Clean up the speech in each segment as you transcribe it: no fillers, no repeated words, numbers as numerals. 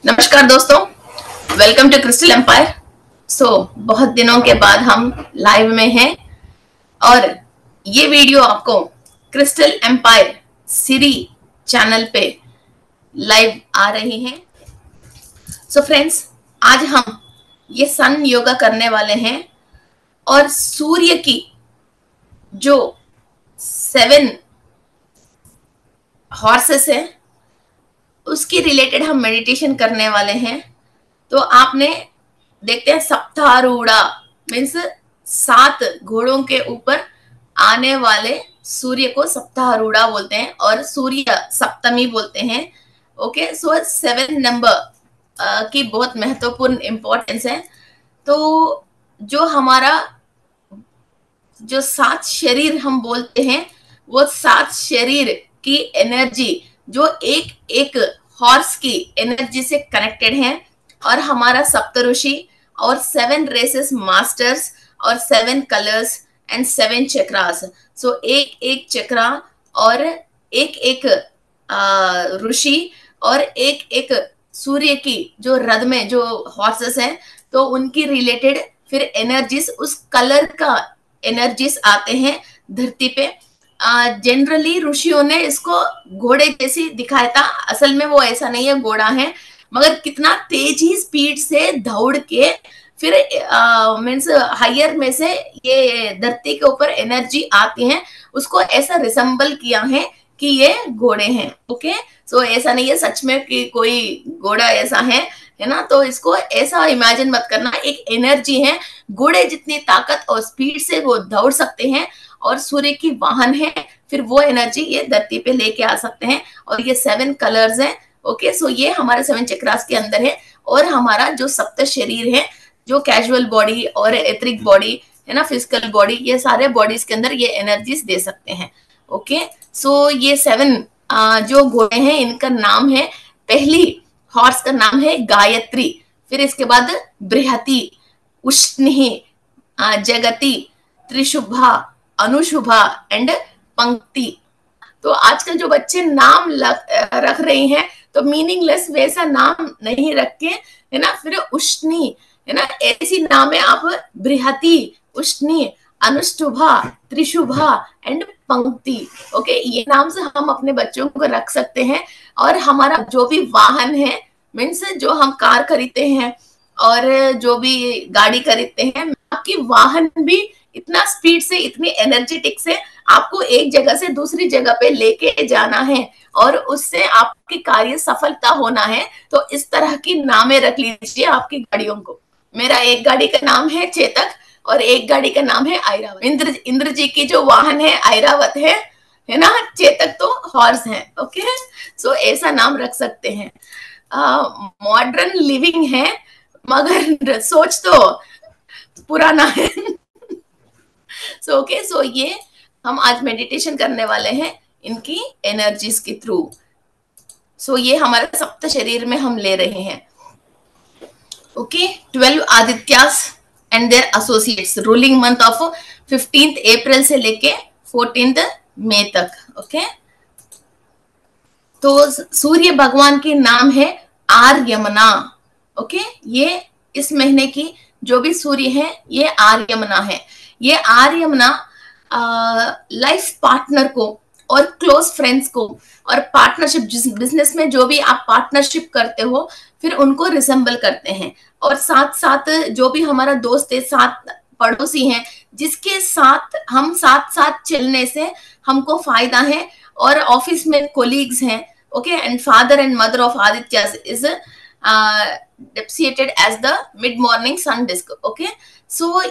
नमस्कार दोस्तों, welcome to crystal empire. बहुत दिनों के बाद हम लाइव में हैं और ये वीडियो आपको क्रिस्टल एम्पायर सीरी चैनल पे लाइव आ रही है। फ्रेंड्स, आज हम ये सन योगा करने वाले हैं और सूर्य की जो 7 हॉर्सेस है उसकी रिलेटेड हम मेडिटेशन करने वाले हैं। तो आपने देखते हैं सप्तारूढ़ा मीन्स 7 घोड़ों के ऊपर आने वाले सूर्य को सप्तारूढ़ा बोलते हैं और सूर्य सप्तमी बोलते हैं। ओके, 7 नंबर की बहुत महत्वपूर्ण इंपॉर्टेंस है। तो जो हमारा जो 7 शरीर हम बोलते हैं वो 7 शरीर की एनर्जी जो एक एक हॉर्स की एनर्जी से कनेक्टेड है और हमारा सप्तऋषि और 7 रेसेस मास्टर्स और 7 कलर्स एंड 7 चक्रास। एक एक चक्रा और एक एक ऋषि और एक एक सूर्य की जो रथ में जो हॉर्सेस हैं तो उनकी रिलेटेड फिर एनर्जीज उस कलर का एनर्जीज आते हैं धरती पे। जनरली ऋषियों ने इसको घोड़े जैसी दिखाया था, असल में वो ऐसा नहीं है, घोड़ा है मगर कितना तेजी स्पीड से दौड़ के फिर मीन्स हायर में से ये धरती के ऊपर एनर्जी आती है, उसको ऐसा रिसेंबल किया है कि ये घोड़े हैं। ओके, ऐसा नहीं है सच में कि कोई घोड़ा ऐसा है ना, तो इसको ऐसा इमेजिन मत करना, एक एनर्जी है, घोड़े जितनी ताकत और स्पीड से वो दौड़ सकते हैं और सूर्य की वाहन है, फिर वो एनर्जी ये धरती पे लेके आ सकते हैं। और ये 7 कलर्स हैं। ओके, ये हमारे 7 चक्रास के अंदर है और हमारा जो सप्त शरीर है, जो कैजुअल बॉडी और एथरिक बॉडी है ना, फिजिकल बॉडी, ये सारे बॉडीज के अंदर ये एनर्जीज दे सकते हैं। ओके, ये 7 जो घोड़े हैं इनका नाम है, पहली हॉर्स का नाम है गायत्री, फिर इसके बाद बृहति, उष्णी, जगति, त्रिशुभा, अनुशुभा एंड पंक्ति। तो आजकल जो बच्चे नाम रख रहे हैं तो मीनिंगलेस वैसा नाम नहीं रख के है ना, फिर उष्णी है ना, ऐसी नाम है आप बृहति, उष्णी, अनुष्टुभा, त्रिशुभा एंड पंक्ति। ओके, ये नाम से हम अपने बच्चों को रख सकते हैं। और हमारा जो भी वाहन है मीन्स जो हम कार खरीदते हैं और जो भी गाड़ी खरीदते हैं, आपकी वाहन भी इतना स्पीड से, इतनी एनर्जेटिक से आपको एक जगह से दूसरी जगह पे लेके जाना है और उससे आपकी कार्य सफलता होना है। तो इस तरह की नामें रख लीजिए आपकी गाड़ियों को। मेरा एक गाड़ी का नाम है चेतक और एक गाड़ी का नाम है ऐरावत। इंद्र जी की जो वाहन है ऐरावत है ना, चेतक तो हॉर्स है। ओके, ऐसा नाम रख सकते हैं। मॉडर्न लिविंग है मगर सोच तो पुराना है। ओके, ये हम आज मेडिटेशन करने वाले हैं इनकी एनर्जीज के थ्रू। ये हमारे सप्त शरीर में हम ले रहे हैं। Okay, 12 Adityas and their associates, ruling month of 15th April से लेके 14th मई तक। ओके, तो सूर्य भगवान के नाम है आर्यमना। ओके, ये इस महीने की जो भी सूर्य है ये आर्यमना है। ये आर्यमना लाइफ पार्टनर को और क्लोज फ्रेंड्स को और पार्टनरशिप, बिजनेस में जो भी आप पार्टनरशिप करते हो फिर उनको रिसेंबल करते हैं। और साथ साथ जो भी हमारा दोस्त है, साथ पड़ोसी हैं, जिसके साथ हम साथ साथ चलने से हमको फायदा है, और ऑफिस में कोलीग्स हैं। Okay, and father and mother of Aditya is depicted as the mid morning sun disk. Okay,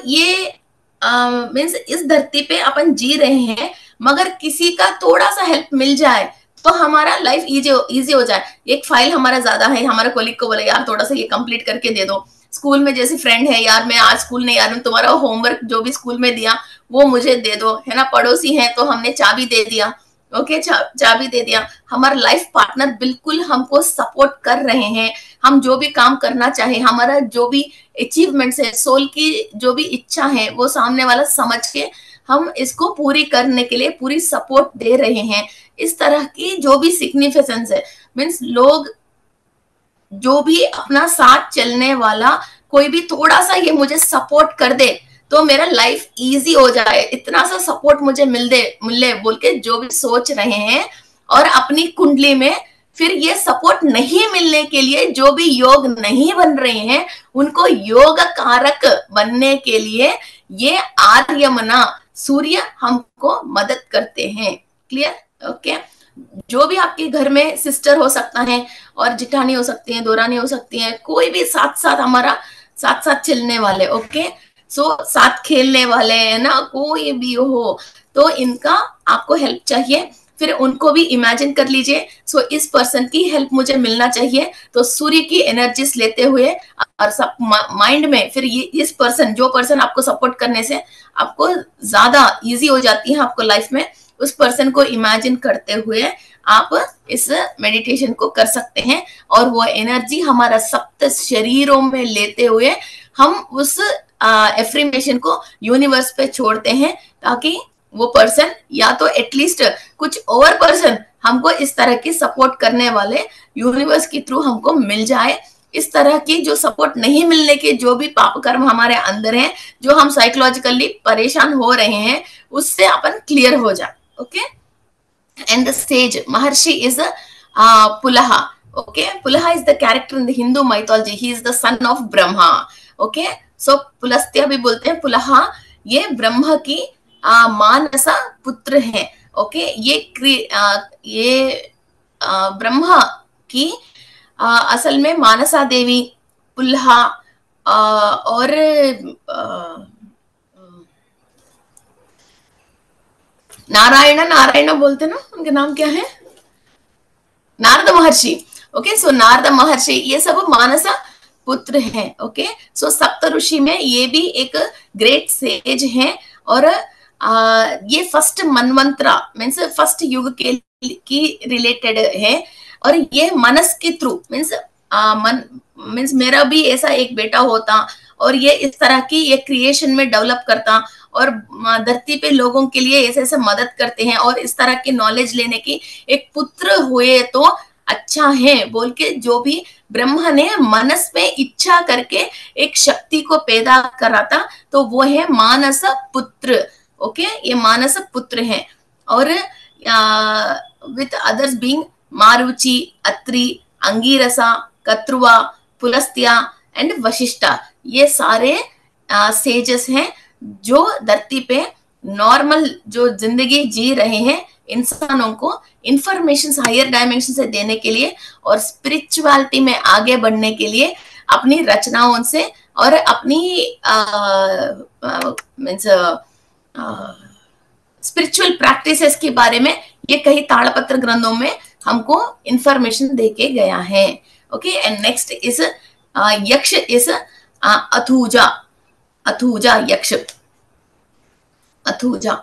ये मीन्स इस धरती पे अपन जी रहे हैं मगर किसी का थोड़ा सा हेल्प मिल जाए तो हमारा लाइफ इजी हो जाए। एक फाइल हमारा ज्यादा है, हमारा कोलिग को बोले यार थोड़ा सा ये कंप्लीट करके दे दो। स्कूल में जैसे फ्रेंड है, यार मैं आज स्कूल नहीं आ रही हूँ, तुम्हारा होमवर्क जो भी स्कूल में दिया वो मुझे दे दो, है ना। पड़ोसी है तो हमने चाबी दे दिया। ओके, चाबी दे दिया। हमारा लाइफ पार्टनर बिल्कुल हमको सपोर्ट कर रहे हैं, हम जो भी काम करना चाहे, हमारा जो भी अचीवमेंट्स है, सोल की जो भी इच्छा है वो सामने वाला समझ के हम इसको पूरी करने के लिए पूरी सपोर्ट दे रहे हैं। इस तरह की जो भी सिग्निफिकेंस है, मीन्स लोग जो भी अपना साथ चलने वाला कोई भी थोड़ा सा ये मुझे सपोर्ट कर दे तो मेरा लाइफ इजी हो जाए, इतना सा सपोर्ट मुझे मिले बोल के जो भी सोच रहे हैं, और अपनी कुंडली में फिर ये सपोर्ट नहीं मिलने के लिए जो भी योग नहीं बन रहे हैं उनको योग कारक बनने के लिए ये आर्यमना सूर्य हमको मदद करते हैं। क्लियर? ओके। जो भी आपके घर में सिस्टर हो सकता है और जिठानी हो सकती है, दोरानी हो सकती है, कोई भी साथ साथ हमारा साथ साथ चलने वाले, ओके, सो साथ खेलने वाले है ना, कोई भी हो तो इनका आपको हेल्प चाहिए, फिर उनको भी इमेजिन कर लीजिए। सो इस पर्सन की हेल्प मुझे मिलना चाहिए, तो सूर्य की एनर्जीज लेते हुए और सब माइंड में फिर ये इस पर्सन, जो पर्सन आपको सपोर्ट करने से आपको ज्यादा इजी हो जाती है आपको लाइफ में, उस पर्सन को इमेजिन करते हुए आप इस मेडिटेशन को कर सकते हैं, और वो एनर्जी हमारा सप्त शरीरों में लेते हुए हम उस एफ्रीमेशन को यूनिवर्स पे छोड़ते हैं, ताकि वो पर्सन या तो एटलीस्ट कुछ और पर्सन हमको इस तरह की सपोर्ट करने वाले यूनिवर्स के थ्रू हमको मिल जाए। इस तरह की जो सपोर्ट नहीं मिलने के जो भी पाप कर्म हमारे अंदर हैं, जो हम साइकोलॉजिकली परेशान हो रहे हैं, उससे अपन क्लियर हो जाए। Okay. And the sage Maharshi is Pulaha. Okay, Pulaha is the character in the Hindu mythology, he is the son of Brahma. Okay, so Pulastya भी बोलते हैं पुलहा, ये ब्रह्म की मानसा पुत्र है। ओके, ये ब्रह्मा की असल में मानसा देवी, पुल्हा और नारायण बोलते ना, उनके नाम क्या है, नारद महर्षि। ओके, सो नारद महर्षि ये सब मानसा पुत्र हैं। ओके, सो सप्त ऋषि में ये भी एक ग्रेट सेज हैं, और ये फर्स्ट मनवंतरा मीन्स फर्स्ट युग के की रिलेटेड है, और ये मनस के थ्रू मीन्स मेरा भी ऐसा एक बेटा होता और ये इस तरह की ये क्रिएशन में डेवलप करता, और धरती पे लोगों के लिए ऐसे ऐसे मदद करते हैं, और इस तरह की नॉलेज लेने की एक पुत्र हुए तो अच्छा है बोल के जो भी ब्रह्मा ने मनस में इच्छा करके एक शक्ति को पैदा करा था, तो वो है मानस पुत्र। ओके, ये मानस पुत्र है, और with others being Marichi, Atri, Angirasa, कत्रुवा, पुलस्त्या एंड वशिष्ठा, ये सारे सेजेस हैं जो धरती पे नॉर्मल जो जिंदगी जी रहे हैं इंसानों को इंफॉर्मेशन हायर डायमेंशन से देने के लिए, और स्पिरिचुअलिटी में आगे बढ़ने के लिए अपनी रचनाओं से और अपनी मीन्स स्पिरिचुअल प्रैक्टिसेस के बारे में ये कई ताड़पत्र ग्रंथों में हमको इंफॉर्मेशन देके गया है। ओके, एंड नेक्स्ट इज यक्ष इज अथुजा। अथुजा यक्ष, अथुजा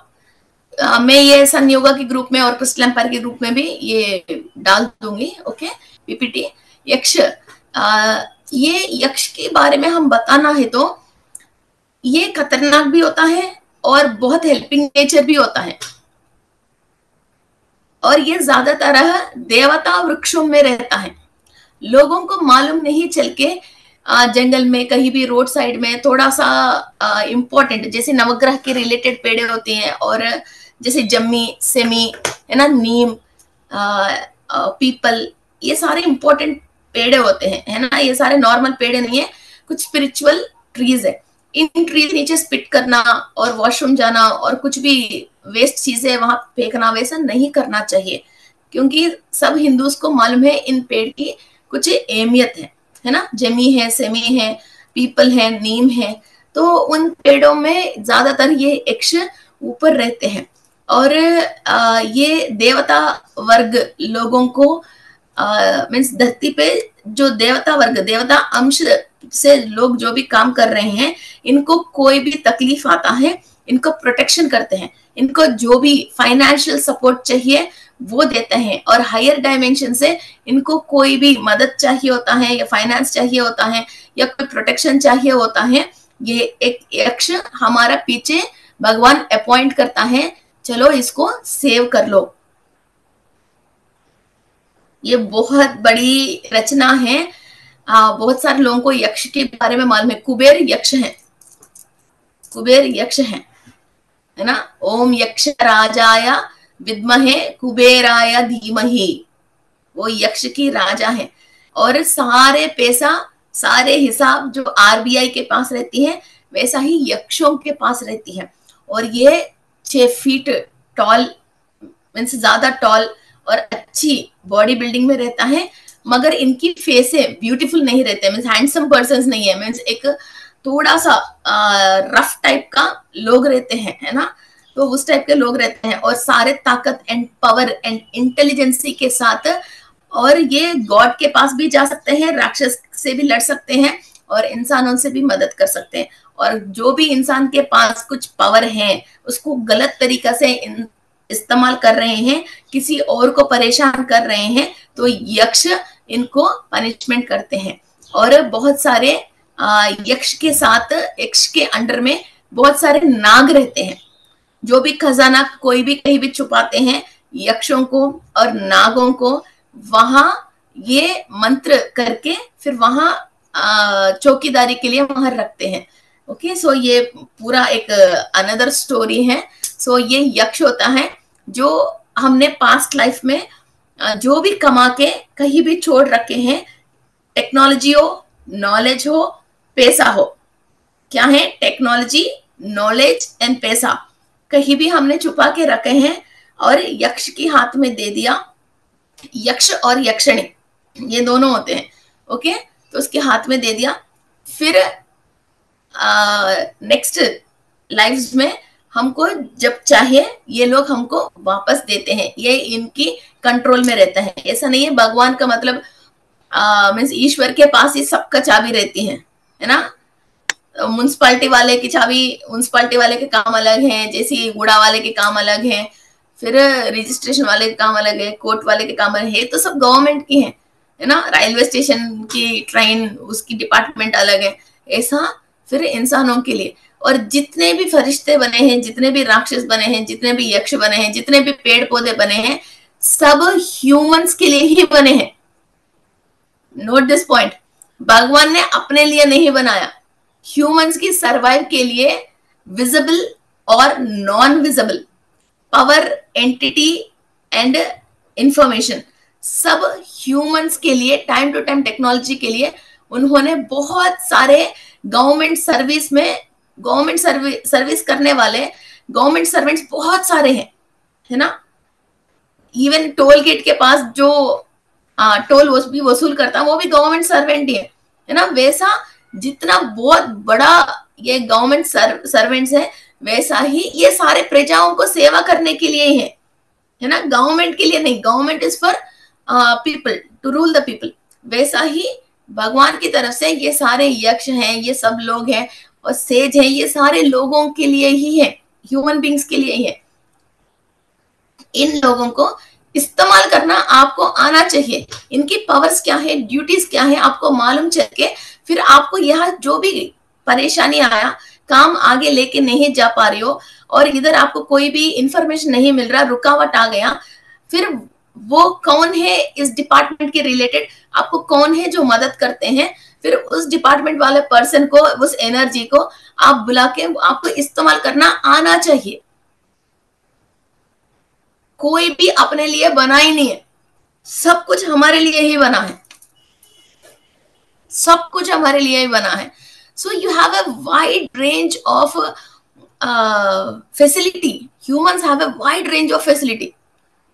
मैं ये सन योगा के ग्रुप में और क्रिस्टल एम्पायर के ग्रुप में भी ये डाल दूंगी। Okay, PPT. यक्ष, ये यक्ष के बारे में हम बताना है तो ये खतरनाक भी होता है और बहुत हेल्पिंग नेचर भी होता है, और ये ज्यादातर देवता वृक्षों में रहता है। लोगों को मालूम नहीं चल के जंगल में कहीं भी रोड साइड में थोड़ा सा इम्पोर्टेंट जैसे नवग्रह के रिलेटेड पेड़े होते हैं, और जैसे जम्मी, सेमी है ना, नीम, पीपल, ये सारे इम्पोर्टेंट पेड़े होते हैं, है ना, ये सारे नॉर्मल पेड़े नहीं है, कुछ स्पिरिचुअल ट्रीज है। इन ट्रीज नीचे स्पिट करना और वॉशरूम जाना और कुछ भी वेस्ट चीजें वहां फेंकना वैसा नहीं करना चाहिए, क्योंकि सब हिंदूज को मालूम है इन पेड़ की कुछ अहमियत है ना। जमी है, सेमी है, पीपल है, नीम है, तो उन पेड़ों में ज्यादातर ये यक्ष ऊपर रहते हैं, और ये देवता वर्ग लोगों को मीन्स धरती पे जो देवता वर्ग, देवता अंश से लोग जो भी काम कर रहे हैं, इनको कोई भी तकलीफ आता है इनको प्रोटेक्शन करते हैं, इनको जो भी फाइनेंशियल सपोर्ट चाहिए वो देते हैं, और हायर डायमेंशन से इनको कोई भी मदद चाहिए होता है या फाइनेंस चाहिए होता है या कोई प्रोटेक्शन चाहिए होता है, ये एक यक्ष हमारा पीछे भगवान अपॉइंट करता है, चलो इसको सेव कर लो। ये बहुत बड़ी रचना है, बहुत सारे लोगों को यक्ष के बारे में मालूम है, कुबेर यक्ष है, कुबेर यक्ष है ना। ओम यक्ष राजाय विद्महे कुबेराय धीमहि, वो यक्ष की राजा है। और सारे पैसा, सारे हिसाब जो आरबीआई के पास रहती है, वैसा ही यक्षों के पास रहती है। और ये 6 फीट टॉल, मीन्स ज्यादा टॉल और अच्छी बॉडी बिल्डिंग में रहता है, मगर इनकी फेसे ब्यूटीफुल नहीं रहते, मीन्स हैंडसम पर्सन्स नहीं है, मीन्स एक थोड़ा सा रफ टाइप का लोग रहते हैं, है ना। तो उस टाइप के लोग रहते हैं, और सारे ताकत एंड पावर एंड इंटेलिजेंसी के साथ, और ये गॉड के पास भी जा सकते हैं, राक्षस से भी लड़ सकते हैं, और इंसानों से भी मदद कर सकते हैं। और जो भी इंसान के पास कुछ पावर है, उसको गलत तरीका से इस्तेमाल कर रहे हैं, किसी और को परेशान कर रहे हैं, तो यक्ष इनको पनिशमेंट करते हैं। और बहुत सारे यक्ष के साथ, यक्ष के अंडर में बहुत सारे नाग रहते हैं, जो भी खजाना कोई भी कहीं भी छुपाते हैं, यक्षों को और नागों को वहां ये मंत्र करके फिर वहां चौकीदारी के लिए वहां रखते हैं। ओके, सो ये पूरा एक अनदर स्टोरी है। सो ये यक्ष होता है जो हमने पास्ट लाइफ में जो भी कमा के कहीं भी छोड़ रखे हैं, टेक्नोलॉजी हो, नॉलेज हो, पैसा हो, क्या है, टेक्नोलॉजी, नॉलेज एंड पैसा, कहीं भी हमने छुपा के रखे हैं और यक्ष के हाथ में दे दिया। यक्ष और यक्षिणी ये दोनों होते हैं, ओके, तो उसके हाथ में दे दिया। फिर नेक्स्ट लाइफ्स में हमको जब चाहे ये लोग हमको वापस देते हैं, ये इनकी कंट्रोल में रहता है। ऐसा नहीं है भगवान का मतलब मीन्स ईश्वर के पास ही सबका चाबी रहती है ना। म्युनिसिपालिटी वाले की चाबी, म्युनिसिपालिटी वाले के काम अलग हैं, जैसे गुड़ा वाले के काम अलग हैं, फिर रजिस्ट्रेशन वाले के काम अलग है, कोर्ट वाले के काम अलग है, तो सब गवर्नमेंट की है ना। रेलवे स्टेशन की ट्रेन, उसकी डिपार्टमेंट अलग है। ऐसा फिर इंसानों के लिए, और जितने भी फरिश्ते बने हैं, जितने भी राक्षस बने हैं, जितने भी यक्ष बने हैं, जितने भी पेड़ पौधे बने हैं, सब ह्यूमंस के लिए ही बने हैं। नोट दिस पॉइंट, भगवान ने अपने लिए नहीं बनाया, ह्यूमंस की सर्वाइव के लिए, विजिबल और non visible power, entity and information, सब ह्यूमंस के लिए, टाइम टू टाइम टेक्नोलॉजी के लिए उन्होंने बहुत सारे गवर्नमेंट सर्विस में, गवर्नमेंट सर्विस करने वाले गवर्नमेंट सर्वेंट्स बहुत सारे हैं, है ना। इवन टोल गेट के पास जो टोल भी वसूल करता वो भी गवर्नमेंट सर्वेंट ही है ना। वैसा जितना बहुत बड़ा ये गवर्नमेंट सर्वेंट्स है, वैसा ही ये सारे प्रजाओं को सेवा करने के लिए है ना, गवर्नमेंट के लिए नहीं। Government is for people, to rule the people. वैसा ही भगवान की तरफ से ये सारे यक्ष हैं, ये सब लोग हैं और सेज हैं, ये सारे लोगों के लिए ही है, ह्यूमन बींग्स के लिए ही है। इन लोगों को इस्तेमाल करना आपको आना चाहिए। इनकी पावर्स क्या है, ड्यूटीज क्या है, आपको मालूम चल के फिर आपको यहाँ जो भी परेशानी आया, काम आगे लेके नहीं जा पा रहे हो, और इधर आपको कोई भी इंफॉर्मेशन नहीं मिल रहा, रुकावट आ गया, फिर वो कौन है इस डिपार्टमेंट के रिलेटेड, आपको कौन है जो मदद करते हैं, फिर उस डिपार्टमेंट वाले पर्सन को, उस एनर्जी को आप बुला के आपको इस्तेमाल करना आना चाहिए। कोई भी अपने लिए बना ही नहीं है, सब कुछ हमारे लिए ही बना है, सब कुछ हमारे लिए ही बना है। So you have a wide range of facility. Humans have a wide range of facility.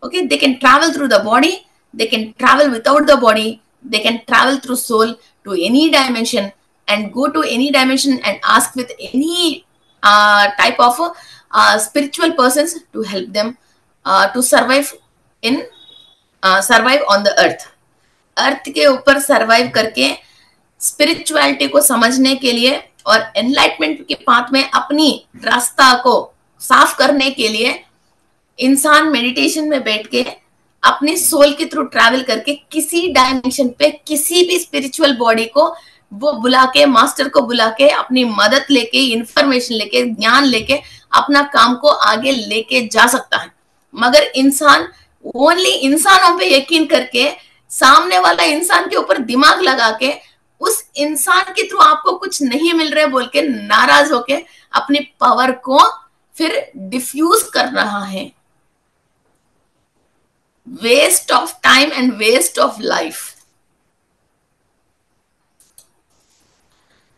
Okay, they can travel through the body, they can travel without the body, they can travel through soul to any dimension and go to any dimension and ask with any type of spiritual persons to help them to survive on the earth. अर्थ के ऊपर survive करके spirituality को समझने के लिए और enlightenment के path में अपनी रास्ता को साफ करने के लिए इंसान मेडिटेशन में बैठ के अपनी सोल के थ्रू ट्रैवल करके किसी डायमेंशन पे किसी भी स्पिरिचुअल बॉडी को वो बुला के, मास्टर को बुला के, अपनी मदद लेके, इंफॉर्मेशन लेके, ज्ञान लेके अपना काम को आगे लेके जा सकता है। मगर इंसान ओनली इंसानों पे यकीन करके, सामने वाला इंसान के ऊपर दिमाग लगा के इंसान के थ्रू आपको कुछ नहीं मिल रहा है बोल के नाराज होके अपनी पावर को फिर डिफ्यूज कर रहा है। Waste of time and waste of life.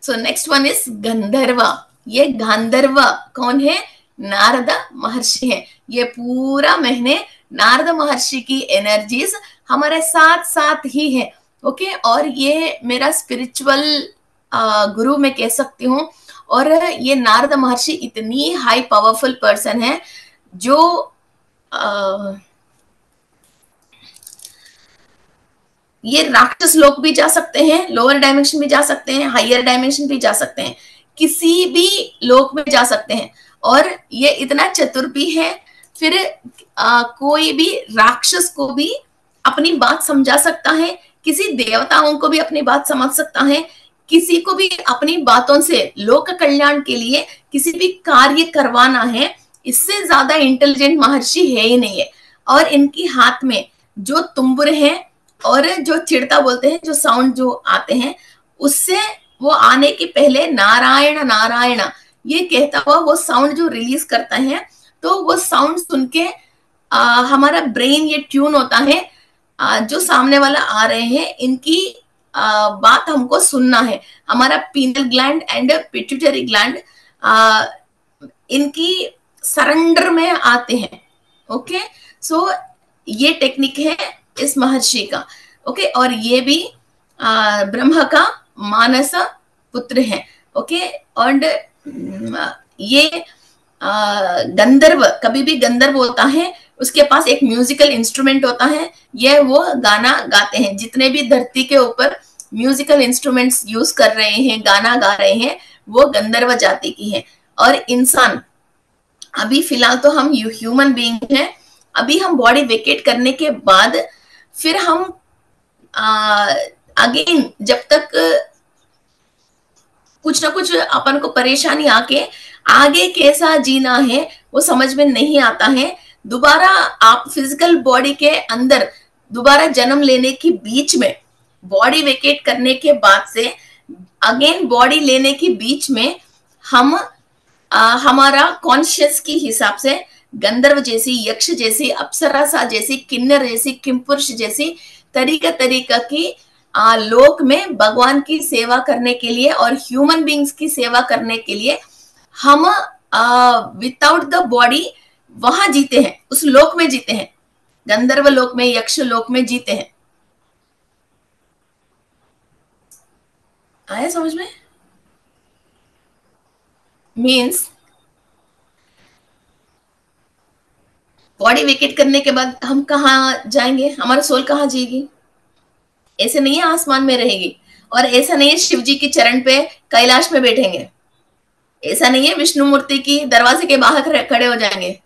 So next one is गंधर्व। ये गांधर्व कौन है? नारद महर्षि है। ये पूरा महीने नारद महर्षि की एनर्जीज हमारे साथ साथ ही है। ओके, और ये मेरा स्पिरिचुअल गुरु मैं कह सकती हूँ। और ये नारद महर्षि इतनी हाई पावरफुल पर्सन है जो ये राक्षस लोग भी जा सकते हैं, लोअर डायमेंशन भी जा सकते हैं, हायर डायमेंशन भी जा सकते हैं, किसी भी लोक में जा सकते हैं। और ये इतना चतुर भी है, फिर कोई भी राक्षस को भी अपनी बात समझा सकता है, किसी देवताओं को भी अपनी बात समझ सकता है, किसी को भी अपनी बातों से लोक कल्याण के लिए किसी भी कार्य करवाना है, इससे ज्यादा इंटेलिजेंट महर्षि है ही नहीं है। और इनकी हाथ में जो तुम्बुर है और जो चिड़ता बोलते हैं, जो साउंड जो आते हैं, उससे वो आने के पहले नारायण नारायण ये कहता हुआ वो साउंड जो रिलीज करता है, तो वो साउंड सुन के हमारा ब्रेन ये ट्यून होता है, जो सामने वाला आ रहे हैं इनकी बात हमको सुनना है। हमारा penal gland and pituitary gland इनकी सरेंडर में आते हैं। ओके, सो ये टेक्निक है इस महर्षि का। ओके, और ये भी ब्रह्मा का मानस पुत्र है। ओके, और ये गंधर्व, कभी भी गंधर्व होता है उसके पास एक म्यूजिकल इंस्ट्रूमेंट होता है, ये वो गाना गाते हैं। जितने भी धरती के ऊपर म्यूजिकल इंस्ट्रूमेंट्स यूज कर रहे हैं, गाना गा रहे हैं, वो गंधर्व जाति की है। और इंसान, अभी फिलहाल तो हम ह्यूमन बीइंग हैं, अभी हम बॉडी वेकेट करने के बाद फिर हम अगेन जब तक कुछ ना कुछ अपन को परेशानी आके आगे कैसा जीना है वो समझ में नहीं आता है। दोबारा आप फिजिकल बॉडी के अंदर दोबारा जन्म लेने के बीच में, बॉडी वेकेट करने के बाद से अगेन बॉडी लेने के बीच में हम हमारा कॉन्शियस के हिसाब से गंधर्व जैसी, यक्ष जैसी, अप्सरासा जैसी, किन्नर जैसी, किमपुरुष जैसी तरीका की लोक में भगवान की सेवा करने के लिए और ह्यूमन बींग्स की सेवा करने के लिए हम विदाउट द बॉडी वहां जीते हैं, उस लोक में जीते हैं, गंधर्व लोक में, यक्ष लोक में जीते हैं। आया समझ में? मीन्स बॉडी वेकेट करने के बाद हम कहाँ जाएंगे, हमारा सोल कहाँ जिएगी? ऐसे नहीं है आसमान में रहेगी, और ऐसा नहीं है शिव जी के चरण पे कैलाश में बैठेंगे, ऐसा नहीं है विष्णु मूर्ति की दरवाजे के बाहर खड़े हो जाएंगे,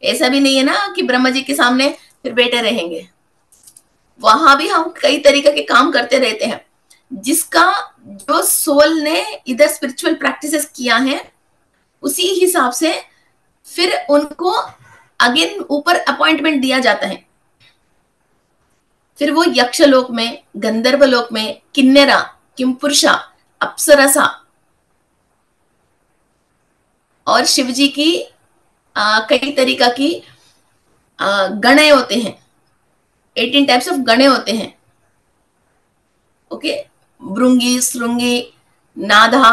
ऐसा भी नहीं है ना कि ब्रह्मा जी के सामने फिर बैठे रहेंगे। वहां भी हम कई तरीके के काम करते रहते हैं। जिसका जो सोल ने इधर स्पिरिचुअल प्रैक्टिसेस किया है उसी हिसाब से फिर उनको अगेन ऊपर अपॉइंटमेंट दिया जाता है। फिर वो यक्ष लोक में, गंधर्व लोक में, किन्नरा, किमपुरुषा, अप्सरसा और शिव जी की कई तरीका की गणे होते हैं, 18 टाइप्स ऑफ गणे होते हैं। ओके, भृंगी, श्रृंगी, नाधा,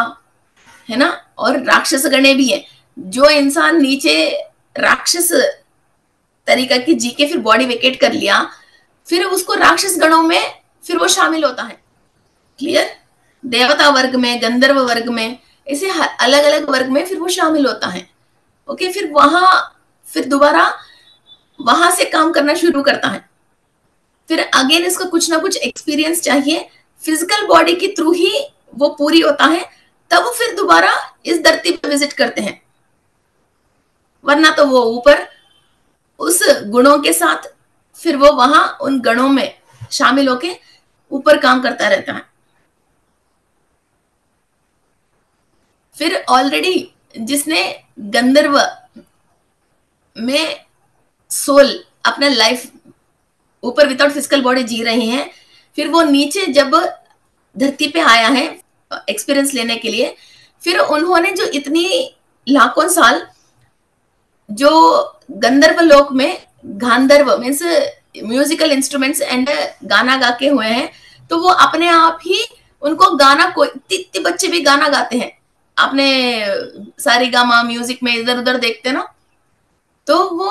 है ना, और राक्षस गणे भी है। जो इंसान नीचे राक्षस तरीका की जी के फिर बॉडी वेकेट कर लिया, फिर उसको राक्षस गणों में फिर वो शामिल होता है। क्लियर? देवता वर्ग में, गंधर्व वर्ग में, ऐसे अलग अलग वर्ग में फिर वो शामिल होता है। ओके, फिर फिर दोबारा वहां से काम करना शुरू करता है। फिर अगेन इसको कुछ ना कुछ एक्सपीरियंस चाहिए, फिजिकल बॉडी के थ्रू ही वो पूरी होता है, तब फिर दोबारा इस धरती पर विजिट करते हैं। वरना तो वो ऊपर उस गुणों के साथ फिर वो वहां उन गणों में शामिल होके ऊपर काम करता रहता है। फिर ऑलरेडी जिसने गंधर्व में सोल अपना लाइफ ऊपर विदाउट फिजिकल बॉडी जी रहे हैं, फिर वो नीचे जब धरती पे आया है एक्सपीरियंस लेने के लिए। फिर उन्होंने जो इतनी लाखों साल जो गंधर्व लोक में गांधर्व मीन्स म्यूजिकल इंस्ट्रूमेंट्स एंड गाना गा के हुए हैं, तो वो अपने आप ही उनको गाना, कोई इतने बच्चे भी गाना गाते हैं, आपने सारेगामा म्यूजिक में इधर उधर देखते ना, तो वो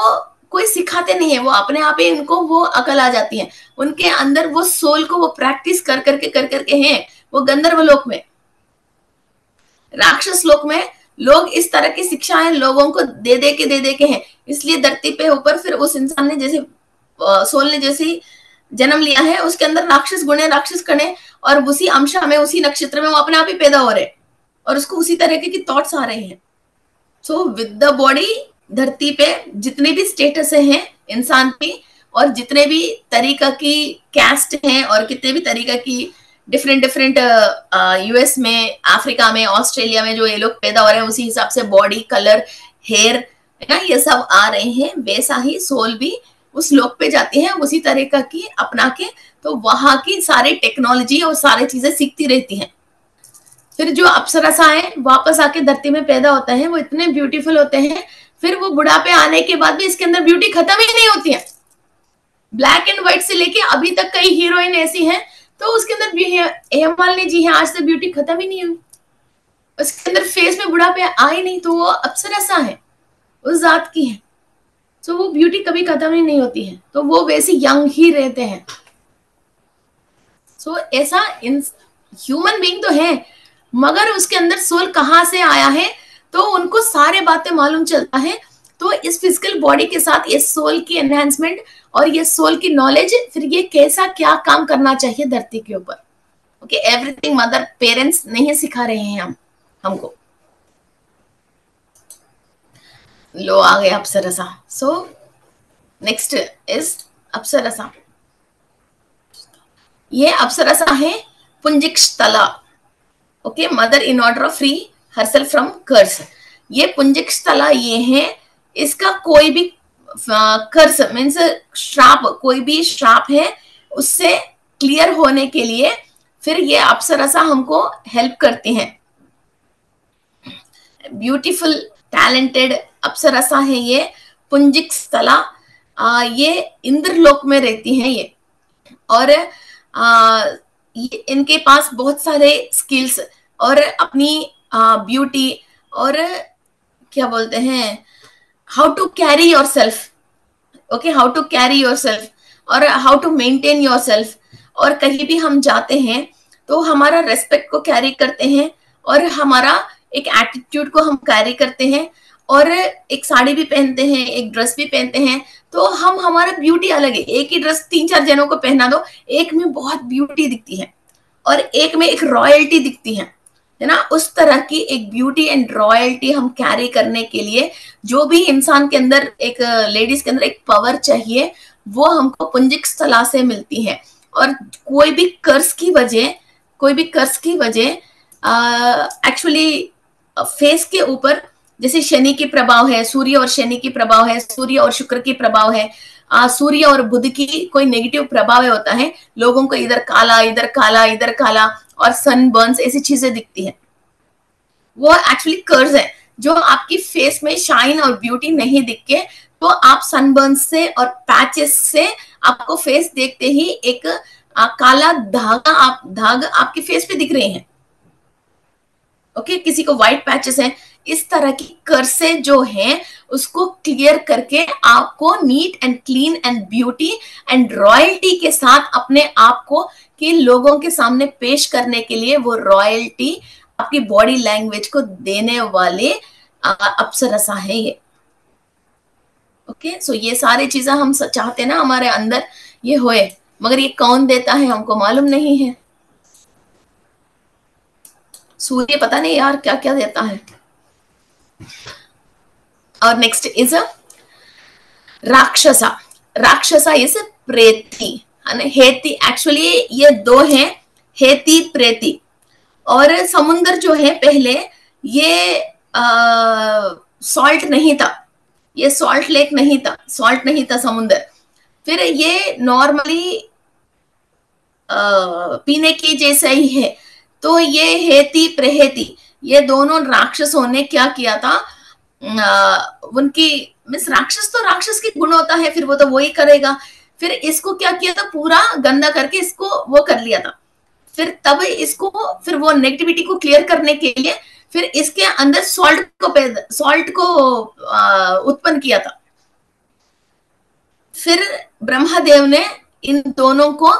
कोई सिखाते नहीं है, वो अपने आप ही उनको वो अकल आ जाती है, उनके अंदर वो सोल को वो प्रैक्टिस कर करके हैं वो गंधर्व लोक में। राक्षस लोक में लोग इस तरह की शिक्षाएं लोगों को दे के हैं, इसलिए धरती पे ऊपर फिर उस इंसान ने जैसे सोल ने जैसे जन्म लिया है, उसके अंदर राक्षस गुण है, राक्षस कण है, और उसी अंश में उसी नक्षत्र में वो अपने आप ही पैदा हो रहे और उसको उसी तरीके की थॉट्स आ रहे हैं। सो विद द बॉडी धरती पे जितने भी स्टेटस हैं इंसान की, और जितने भी तरीका की कैस्ट हैं, और कितने भी तरीका की डिफरेंट यूएस में, अफ्रीका में, ऑस्ट्रेलिया में जो ये लोग पैदा हो रहे हैं, उसी हिसाब से बॉडी कलर, हेयर ना, ये सब आ रहे हैं, वैसा ही सोल भी उस लोक पे जाती है उसी तरीका की अपना के, तो वहां की सारी टेक्नोलॉजी और सारी चीजें सीखती रहती हैं। फिर जो अप्सरसाएं वापस आके धरती में पैदा होता है, वो इतने ब्यूटीफुल होते हैं, फिर वो बुढ़ापे आने के बाद भी इसके अंदर ब्यूटी खत्म ही नहीं होती है। ब्लैक एंड व्हाइट से लेके अभी तक कई हीरोइन ऐसी हैं, तो उसके अंदर हेमालिनी जी हैं, आज तक ब्यूटी खत्म ही नहीं हुई, उसके अंदर फेस में बुढ़ापे आए नहीं, तो वो अप्सरसा है, उस जात की है, तो वो ब्यूटी कभी खत्म ही नहीं होती है, तो वो वैसे यंग ही रहते हैं। सो ऐसा ह्यूमन बीइंग तो है, मगर उसके अंदर सोल कहाँ से आया है, तो उनको सारे बातें मालूम चलता है। तो इस फिजिकल बॉडी के साथ ये सोल की एनहांसमेंट और ये सोल की नॉलेज, फिर ये कैसा क्या काम करना चाहिए धरती के ऊपर। ओके, एवरीथिंग मदर पेरेंट्स नहीं सिखा रहे हैं हमको। लो आ गया अप्सरसा। So next is अप्सरसा। ये अप्सरसा है Punjikasthala. Okay, mother in order of free herself from curse. ये पुंजिक्स्थला ये है, इसका कोई भी कर्स मीन्स श्राप, कोई भी श्राप है उससे क्लियर होने के लिए फिर ये अप्सरसा हमको हेल्प करती हैं। ब्यूटीफुल टैलेंटेड अप्सरसा है ये पुंजिक्स्थला। ये इंद्रलोक में रहती हैं ये, और इनके पास बहुत सारे स्किल्स और अपनी ब्यूटी और क्या बोलते हैं, how to carry your self. Okay, how to carry your self और how to maintain your self. और कहीं भी हम जाते हैं तो हमारा रेस्पेक्ट को कैरी करते हैं, और हमारा एक एटीट्यूड को हम कैरी करते हैं, और एक साड़ी भी पहनते हैं, एक ड्रेस भी पहनते हैं, तो हम हमारा ब्यूटी अलग है। एक ही ड्रेस 3-4 जनों को पहना दो, एक में बहुत ब्यूटी दिखती है और एक में एक रॉयल्टी दिखती है ना। उस तरह की एक ब्यूटी एंड रॉयल्टी हम कैरी करने के लिए जो भी इंसान के अंदर, एक लेडीज के अंदर एक पावर चाहिए, वो हमको पुंजिक्स्थला से मिलती है। और कोई भी कर्ज की वजह एक्चुअली फेस के ऊपर, जैसे शनि की प्रभाव है, सूर्य और शनि की प्रभाव है, सूर्य और शुक्र की प्रभाव है, सूर्य और बुध की कोई नेगेटिव प्रभाव होता है, लोगों को इधर काला इधर काला इधर काला और सनबर्न्स ऐसी चीजें दिखती हैं। वो एक्चुअली कर्ज है जो आपकी फेस में शाइन और ब्यूटी नहीं दिख के, तो आप सनबर्न्स से और पैचेस से आपको फेस देखते ही एक काला धागा आपके फेस पे दिख रहे हैं। ओके, किसी को व्हाइट पैचेस हैं, इस तरह की कर्से जो हैं उसको क्लियर करके आपको neat and clean and beauty and royalty के साथ अपने आप को कि लोगों के सामने पेश करने के लिए, वो रॉयल्टी आपकी बॉडी लैंग्वेज को देने वाले अप्सरसा है ये। ओके, सो ये सारी चीजें हम चाहते हैं ना हमारे अंदर ये होए, मगर ये कौन देता है हमको मालूम नहीं है। सूर्य पता नहीं यार क्या क्या देता है। और next is Rakshasa. Rakshasa is Preti, Heti. Actually ये दो हैं, हेती प्रेती। और समुद्र जो है पहले ये सॉल्ट नहीं था, ये सॉल्ट लेक नहीं था, सॉल्ट नहीं था समुद्र। फिर ये नॉर्मली पीने की जैसा ही है, तो ये हेती प्रहेती ये दोनों राक्षसों ने क्या किया था, उनकी मिस राक्षस तो राक्षस की गुण होता है, फिर वो तो वही करेगा। फिर इसको क्या किया था, पूरा गंदा करके इसको वो कर लिया था। फिर तब इसको, फिर वो नेगेटिविटी को क्लियर करने के लिए फिर इसके अंदर सॉल्ट को उत्पन्न किया था। फिर ब्रह्मदेव ने इन दोनों को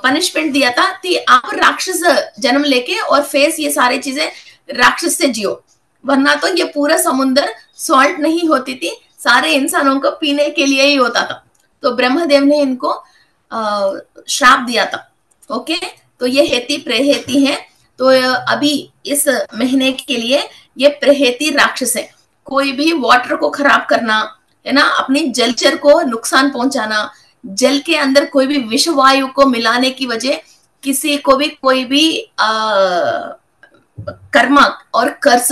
पनिशमेंट दिया था कि आप राक्षस जन्म लेके और फेस ये सारी चीजें राक्षस से जियो, वरना तो ये पूरा समुद्र सॉल्ट नहीं होती थी, सारे इंसानों को पीने के लिए ही होता था। तो ब्रह्मदेव ने इनको श्राप दिया था। ओके, तो ये हेती प्रहेती है। तो अभी इस महीने के लिए ये प्रहेती राक्षस है। कोई भी वाटर को खराब करना है ना, अपनी जलचर को नुकसान पहुंचाना, जल के अंदर कोई भी विष वायु को मिलाने की वजह किसी को भी कोई भी कर्म और कर्स